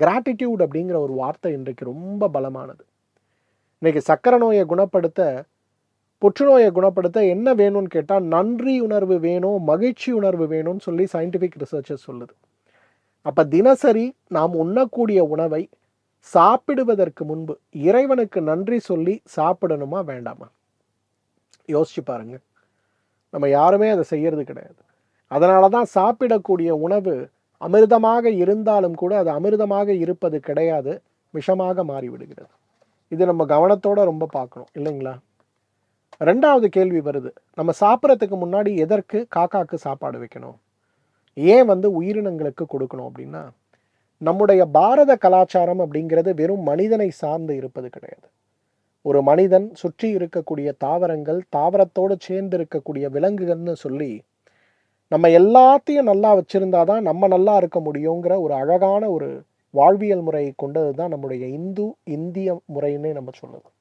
Gratitude அப்படிங்கிற ஒரு வார்த்தை இன்றைக்கு ரொம்ப பலமானது. இன்னைக்கு சர்க்கரை நோயை குணப்படுத்த, புற்றுநோயை குணப்படுத்த என்ன வேணும்னு கேட்டால் நன்றி உணர்வு வேணும், மகிழ்ச்சி உணர்வு வேணும்னு சொல்லி சயின்டிஃபிக் ரிசர்ச்சஸ் சொல்லுது. அப்போ தினசரி நாம் உண்ணக்கூடிய உணவை சாப்பிடுவதற்கு முன்பு இறைவனுக்கு நன்றி சொல்லி சாப்பிடணுமா வேண்டாமா? யோசிச்சு பாருங்க. நம்ம யாருமே அதை செய்யறது கிடையாது. அதனால தான் சாப்பிடக்கூடிய உணவு அமிர்தமாக இருந்தாலும் கூட அது அமிர்தமாக இருப்பது கிடையாது, விஷமாக மாறிவிடுகிறது. இது நம்ம கவனத்தோட ரொம்ப பார்க்கணும் இல்லைங்களா? ரெண்டாவது கேள்வி வருது, நம்ம சாப்பிட்றதுக்கு முன்னாடி எதற்கு காக்காக்கு சாப்பாடு வைக்கணும், ஏன் உயிரினங்களுக்கு கொடுக்கணும் அப்படின்னா, நம்முடைய பாரத கலாச்சாரம் அப்படிங்கிறது வெறும் மனிதனை சார்ந்து இருப்பது கிடையாது. ஒரு மனிதன் சுற்றி இருக்கக்கூடிய தாவரங்கள், தாவரத்தோடு சேர்ந்து இருக்கக்கூடிய விலங்குகள்னு சொல்லி நம்ம எல்லாத்தையும் நல்லா வச்சிருந்தாதான் நம்ம நல்லா இருக்க முடியுங்கிற ஒரு அழகான ஒரு வாழ்வியல் முறை கொண்டது தான் நம்முடைய இந்திய முறைன்னே நம்ம சொல்லுவோம்.